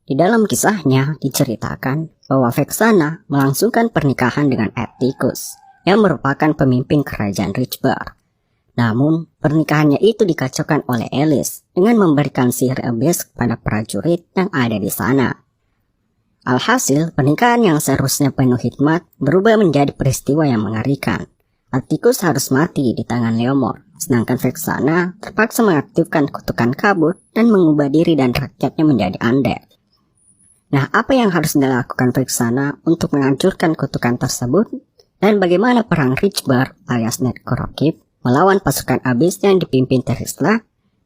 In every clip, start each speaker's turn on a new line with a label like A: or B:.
A: Di dalam kisahnya diceritakan bahwa Vexana melangsungkan pernikahan dengan Atticus yang merupakan pemimpin kerajaan Richburg. Namun, pernikahannya itu dikacaukan oleh Alice dengan memberikan sihir iblis kepada prajurit yang ada di sana. Alhasil, pernikahan yang seharusnya penuh hikmat berubah menjadi peristiwa yang mengerikan. Atticus harus mati di tangan Leomord, sedangkan Vexana terpaksa mengaktifkan kutukan kabut dan mengubah diri dan rakyatnya menjadi undead. Nah, apa yang harus dilakukan Vexana untuk menghancurkan kutukan tersebut? Dan bagaimana perang Richburg alias Necrokip melawan pasukan abis yang dipimpin Terisla?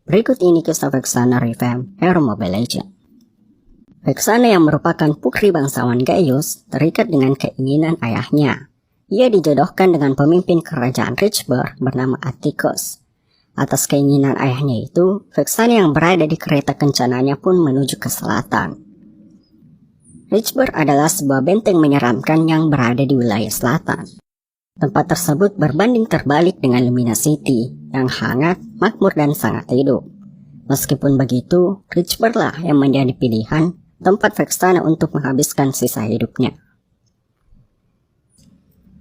A: Berikut ini kisah Vexana revamp Hero Mobile Legends. Vexana yang merupakan putri bangsawan Gaius terikat dengan keinginan ayahnya. Ia dijodohkan dengan pemimpin kerajaan Richburg bernama Atticus. Atas keinginan ayahnya itu, Vexana yang berada di kereta kencananya pun menuju ke selatan. Richburg adalah sebuah benteng menyeramkan yang berada di wilayah selatan. Tempat tersebut berbanding terbalik dengan Lumina City yang hangat, makmur, dan sangat hidup. Meskipun begitu, Richburg lah yang menjadi pilihan tempat Vexana untuk menghabiskan sisa hidupnya.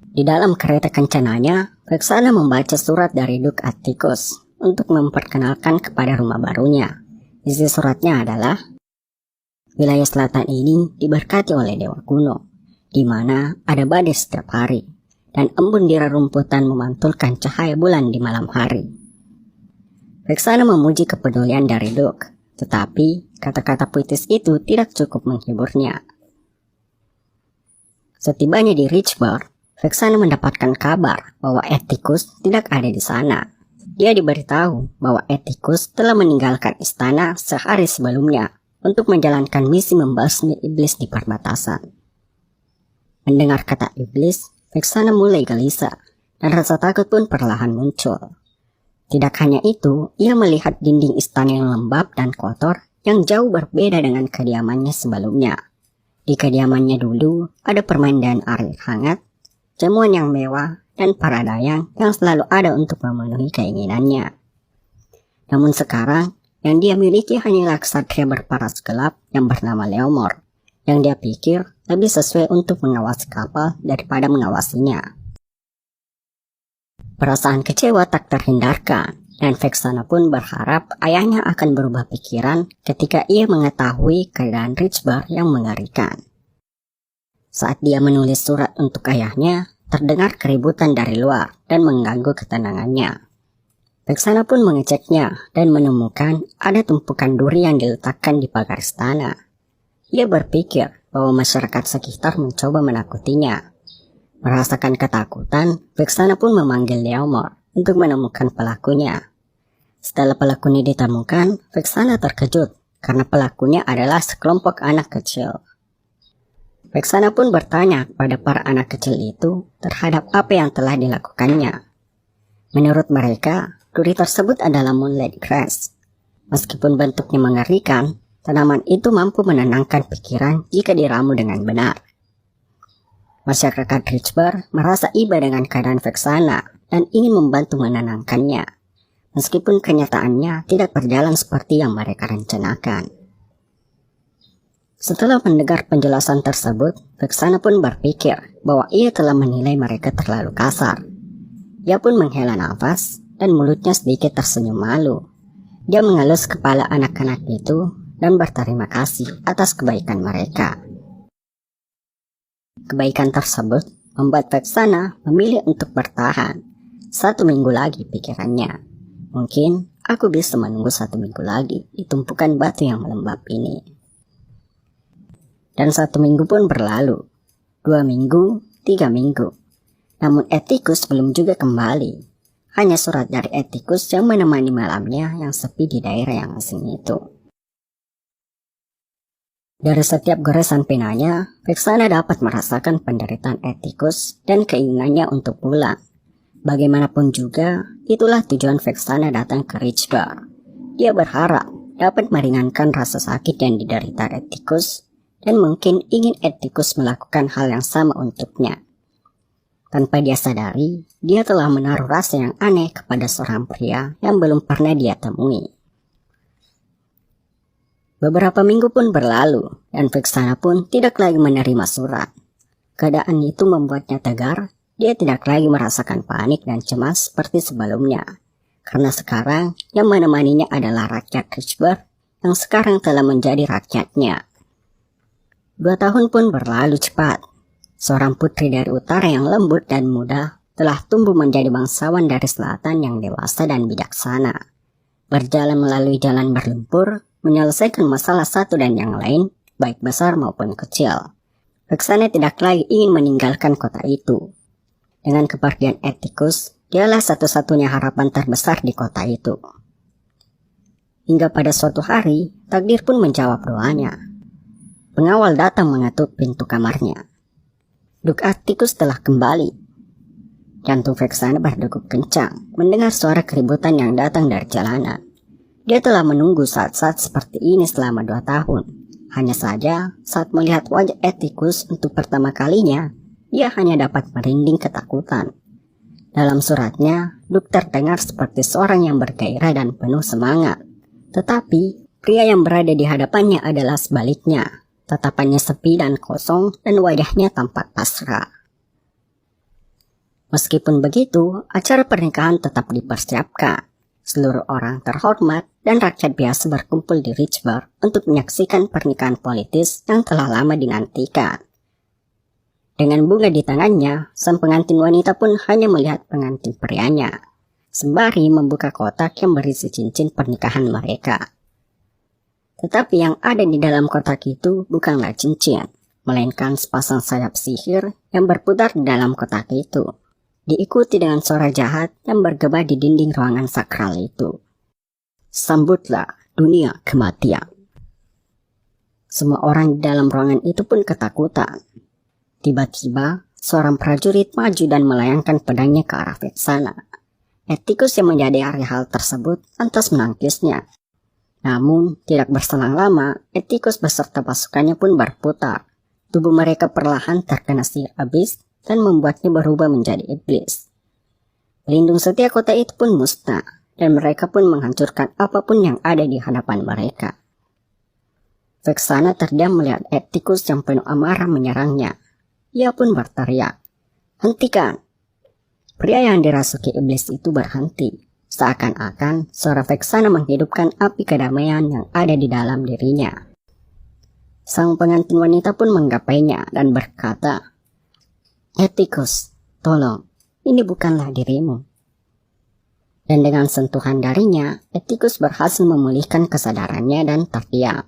A: Di dalam kereta kencananya, Vexana membaca surat dari Duke Atticus untuk memperkenalkan kepada rumah barunya. Isi suratnya adalah, wilayah selatan ini diberkati oleh Dewa Kuno, di mana ada badai setiap hari, dan embun di rerumputan memantulkan cahaya bulan di malam hari. Vexana memuji kepedulian dari Duke, tetapi kata-kata puitis itu tidak cukup menghiburnya. Setibanya di Richburg, Vexana mendapatkan kabar bahwa Atticus tidak ada di sana. Dia diberitahu bahwa Atticus telah meninggalkan istana sehari sebelumnya untuk menjalankan misi membasmi iblis di perbatasan. Mendengar kata iblis, Vexana mulai gelisah dan rasa takut pun perlahan muncul. Tidak hanya itu, ia melihat dinding istana yang lembab dan kotor yang jauh berbeda dengan kediamannya sebelumnya. Di kediamannya dulu ada permainan air hangat, jamuan yang mewah, dan para dayang yang selalu ada untuk memenuhi keinginannya. Namun sekarang, yang dia miliki hanyalah ksatria berparas gelap yang bernama Leomord, yang dia pikir lebih sesuai untuk mengawasi kapal daripada mengawasinya. Perasaan kecewa tak terhindarkan, dan Vexana pun berharap ayahnya akan berubah pikiran ketika ia mengetahui keadaan Richburg yang mengerikan. Saat dia menulis surat untuk ayahnya, terdengar keributan dari luar dan mengganggu ketenangannya. Vexana pun mengeceknya dan menemukan ada tumpukan duri yang diletakkan di pagar istana. Ia berpikir bahwa masyarakat sekitar mencoba menakutinya. Merasakan ketakutan, Vexana pun memanggil Leomord untuk menemukan pelakunya. Setelah pelakunya ditemukan, Vexana terkejut karena pelakunya adalah sekelompok anak kecil. Vexana pun bertanya kepada para anak kecil itu terhadap apa yang telah dilakukannya. Menurut mereka, duri tersebut adalah Moonlight Grass. Meskipun bentuknya mengerikan, tanaman itu mampu menenangkan pikiran jika diramu dengan benar. Masyarakat Richburg merasa iba dengan keadaan Vexana dan ingin membantu menenangkannya, meskipun kenyataannya tidak berjalan seperti yang mereka rencanakan. Setelah mendengar penjelasan tersebut, Vexana pun berpikir bahwa ia telah menilai mereka terlalu kasar. Ia pun menghela nafas dan mulutnya sedikit tersenyum malu. Dia mengelus kepala anak-anak itu dan berterima kasih atas kebaikan mereka. Kebaikan tersebut membuat Vexana memilih untuk bertahan. 1 minggu lagi pikirannya. Mungkin aku bisa menunggu 1 minggu lagi di tumpukan batu yang lembab ini. Dan 1 minggu pun berlalu, 2 minggu, 3 minggu. Namun Atticus belum juga kembali. Hanya surat dari Atticus yang menemani malamnya yang sepi di daerah yang asing itu. Dari setiap goresan penanya, Vexana dapat merasakan penderitaan Atticus dan keinginannya untuk pulang. Bagaimanapun juga, itulah tujuan Vexana datang ke Richburg. Dia berharap dapat meringankan rasa sakit yang diderita Atticus, dan mungkin ingin Atticus melakukan hal yang sama untuknya. Tanpa dia sadari, dia telah menaruh rasa yang aneh kepada seorang pria yang belum pernah dia temui. Beberapa minggu pun berlalu, dan Vexana pun tidak lagi menerima surat. Keadaan itu membuatnya tegar, dia tidak lagi merasakan panik dan cemas seperti sebelumnya. Karena sekarang yang menemaninya adalah rakyat Richburg yang sekarang telah menjadi rakyatnya. 2 tahun pun berlalu cepat. Seorang putri dari utara yang lembut dan muda telah tumbuh menjadi bangsawan dari selatan yang dewasa dan bijaksana. Berjalan melalui jalan berlumpur, menyelesaikan masalah satu dan yang lain, baik besar maupun kecil. Vexana tidak lagi ingin meninggalkan kota itu. Dengan kepergian Atticus, dialah satu-satunya harapan terbesar di kota itu. Hingga pada suatu hari, takdir pun menjawab doanya. Pengawal datang mengetuk pintu kamarnya. Duk Atticus telah kembali. Jantung Vexana berdegup kencang mendengar suara keributan yang datang dari jalanan. Dia telah menunggu saat-saat seperti ini selama 2 tahun. Hanya saja, saat melihat wajah Atticus untuk pertama kalinya, dia hanya dapat merinding ketakutan. Dalam suratnya, Duk terdengar seperti seorang yang bergairah dan penuh semangat. Tetapi, pria yang berada di hadapannya adalah sebaliknya. Tatapannya sepi dan kosong dan wajahnya tampak pasrah. Meskipun begitu, acara pernikahan tetap dipersiapkan. Seluruh orang terhormat dan rakyat biasa berkumpul di Richburg untuk menyaksikan pernikahan politis yang telah lama dinantikan. Dengan bunga di tangannya, sang pengantin wanita pun hanya melihat pengantin prianya, sembari membuka kotak yang berisi cincin pernikahan mereka. Tetapi yang ada di dalam kotak itu bukanlah cincin, melainkan sepasang sayap sihir yang berputar di dalam kotak itu, diikuti dengan suara jahat yang bergema di dinding ruangan sakral itu. Sambutlah dunia kematian. Semua orang di dalam ruangan itu pun ketakutan. Tiba-tiba, seorang prajurit maju dan melayangkan pedangnya ke arah Vexana. Atticus yang menyadari hal tersebut lantas menangkisnya. Namun, tidak berselang lama, Atticus beserta pasukannya pun berputar. Tubuh mereka perlahan terkena sihir abis dan membuatnya berubah menjadi iblis. Pelindung setia kota itu pun musnah, dan mereka pun menghancurkan apapun yang ada di hadapan mereka. Vexana terdiam melihat Atticus yang penuh amarah menyerangnya. Ia pun berteriak, "Hentikan!" Pria yang dirasuki iblis itu berhenti. Seakan-akan suara Vexana menghidupkan api kedamaian yang ada di dalam dirinya. Sang pengantin wanita pun menggapainya dan berkata, "Atticus, tolong, ini bukanlah dirimu." Dan dengan sentuhan darinya, Atticus berhasil memulihkan kesadarannya dan terdiam.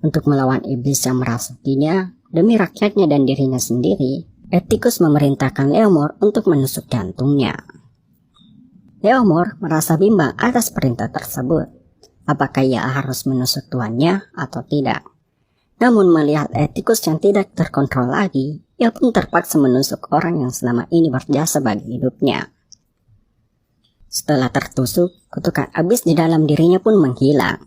A: Untuk melawan iblis yang merasukinya, demi rakyatnya dan dirinya sendiri, Atticus memerintahkan Leomord untuk menusuk jantungnya. Leomord merasa bimbang atas perintah tersebut. Apakah ia harus menusuk tuannya atau tidak? Namun melihat Atticus yang tidak terkontrol lagi, ia pun terpaksa menusuk orang yang selama ini berjasa bagi hidupnya. Setelah tertusuk, kutukan abis di dalam dirinya pun menghilang.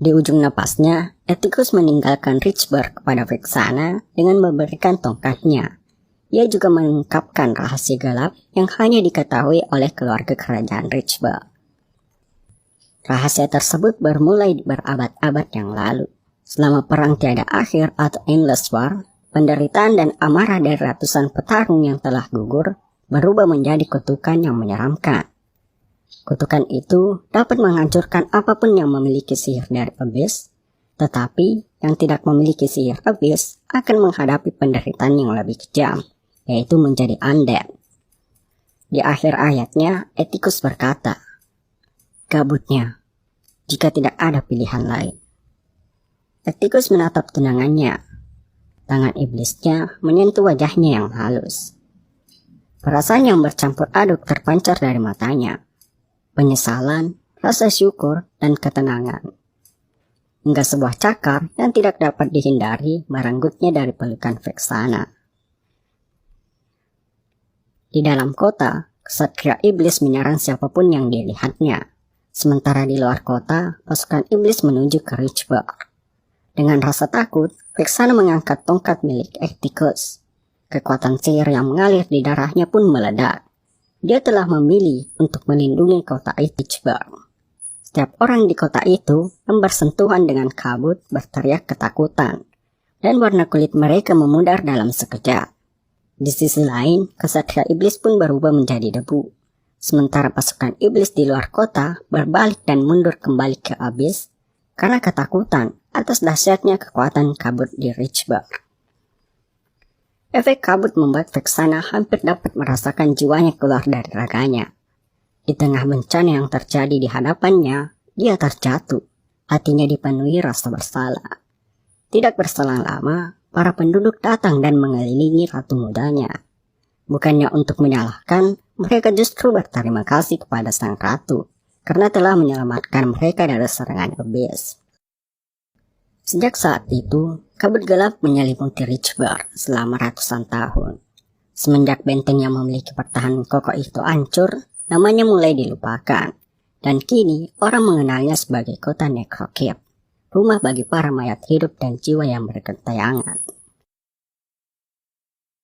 A: Di ujung napasnya, Atticus meninggalkan Richburg kepada Vexana dengan memberikan tongkatnya. Ia juga mengungkapkan rahasia gelap yang hanya diketahui oleh keluarga kerajaan Richburg. Rahasia tersebut bermulai berabad-abad yang lalu. Selama perang tiada akhir atau Endless War, penderitaan dan amarah dari ratusan petarung yang telah gugur berubah menjadi kutukan yang menyeramkan. Kutukan itu dapat menghancurkan apapun yang memiliki sihir dari Abyss, tetapi yang tidak memiliki sihir Abyss akan menghadapi penderitaan yang lebih kejam, yaitu menjadi undead. Di akhir ayatnya, Atticus berkata, "Gabutnya, jika tidak ada pilihan lain." Atticus menatap tunangannya. Tangan iblisnya menyentuh wajahnya yang halus. Perasaan yang bercampur aduk terpancar dari matanya. Penyesalan, rasa syukur, dan ketenangan. Hingga sebuah cakar yang tidak dapat dihindari merenggutnya dari pelukan Vexana. Di dalam kota, kesatria iblis menyerang siapapun yang dilihatnya. Sementara di luar kota, pasukan iblis menuju ke Richburg. Dengan rasa takut, Vexana mengangkat tongkat milik Atticus. Kekuatan sihir yang mengalir di darahnya pun meledak. Dia telah memilih untuk melindungi kota Richburg. setiap orang di kota itu yang bersentuhan dengan kabut berteriak ketakutan, dan warna kulit mereka memudar dalam sekejap. Di sisi lain, kesatria iblis pun berubah menjadi debu. Sementara pasukan iblis di luar kota berbalik dan mundur kembali ke abyss karena ketakutan atas dahsyatnya kekuatan kabut di Richburg. Efek kabut membuat Vexana hampir dapat merasakan jiwanya keluar dari raganya. Di tengah bencana yang terjadi di hadapannya, dia terjatuh. Hatinya dipenuhi rasa bersalah. Tidak berselang lama, para penduduk datang dan mengelilingi ratu mudanya. Bukannya untuk menyalahkan, mereka justru berterima kasih kepada sang ratu karena telah menyelamatkan mereka dari serangan abyss. Sejak saat itu, kabut gelap menyelimuti Richburg selama ratusan tahun. Semenjak benteng yang memiliki pertahanan kokoh itu hancur, namanya mulai dilupakan, dan kini orang mengenalnya sebagai kota Necrokeep, rumah bagi para mayat hidup dan jiwa yang bergentayangan.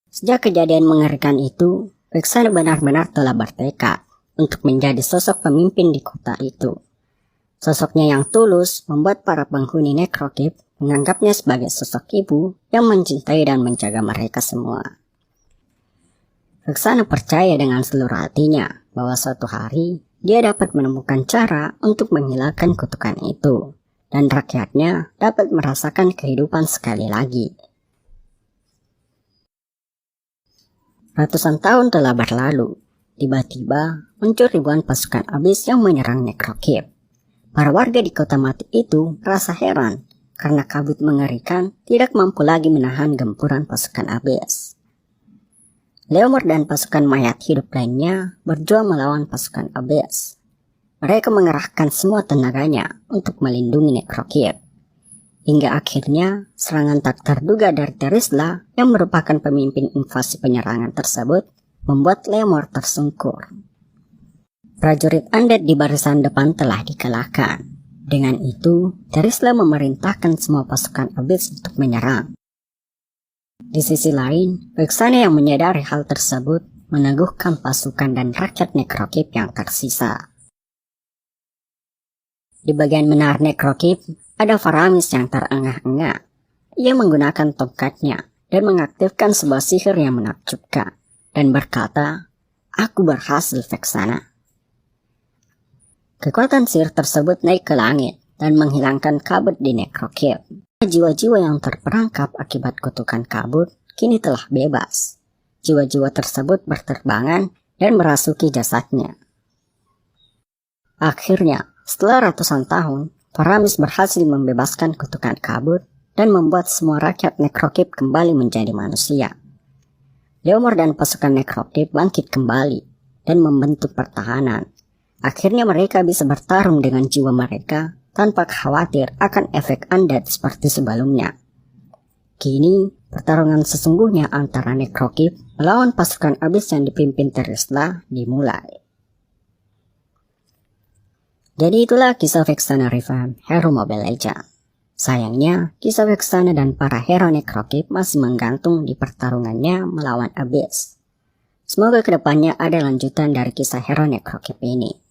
A: Sejak kejadian mengerikan itu, Vexana benar-benar telah bertekad untuk menjadi sosok pemimpin di kota itu. Sosoknya yang tulus membuat para penghuni Necrokeep menganggapnya sebagai sosok ibu yang mencintai dan menjaga mereka semua. Vexana percaya dengan seluruh hatinya bahwa suatu hari dia dapat menemukan cara untuk menghilangkan kutukan itu, dan rakyatnya dapat merasakan kehidupan sekali lagi. Ratusan tahun telah berlalu, tiba-tiba muncul ribuan pasukan abyss yang menyerang Necrokeep. Para warga di kota mati itu merasa heran karena kabut mengerikan tidak mampu lagi menahan gempuran pasukan abyss. Leomord dan pasukan mayat hidup lainnya berjuang melawan pasukan abyss. Mereka mengerahkan semua tenaganya untuk melindungi Necrokeep. Hingga akhirnya serangan tak terduga dari Therisla yang merupakan pemimpin invasi penyerangan tersebut membuat Leomord tersungkur. Prajurit undead di barisan depan telah dikalahkan. Dengan itu, Therisla memerintahkan semua pasukan abyss untuk menyerang. Di sisi lain, Vexana yang menyadari hal tersebut meneguhkan pasukan dan rakyat Necrokeep yang tersisa. Di bagian menara Necrokeep, ada Faramis yang terengah-engah. Ia menggunakan tongkatnya dan mengaktifkan sebuah sihir yang menakjubkan dan berkata, "Aku berhasil, Vexana." Kekuatan sihir tersebut naik ke langit dan menghilangkan kabut di Necrokeep. Jiwa-jiwa yang terperangkap akibat kutukan kabut kini telah bebas. Jiwa-jiwa tersebut berterbangan dan merasuki jasadnya. Akhirnya, setelah ratusan tahun, Faramis berhasil membebaskan kutukan kabut dan membuat semua rakyat Necrokeep kembali menjadi manusia. Leomord dan pasukan Necrokeep bangkit kembali dan membentuk pertahanan. Akhirnya mereka bisa bertarung dengan jiwa mereka tanpa khawatir akan efek undead seperti sebelumnya. Kini, pertarungan sesungguhnya antara Necrokeep melawan pasukan abyss yang dipimpin Therisla dimulai. Jadi itulah kisah Vexana Revamp Hero Mobile Legends. Sayangnya, kisah Vexana dan para hero Necrokeep masih menggantung di pertarungannya melawan abyss. Semoga kedepannya ada lanjutan dari kisah hero Necrokeep ini.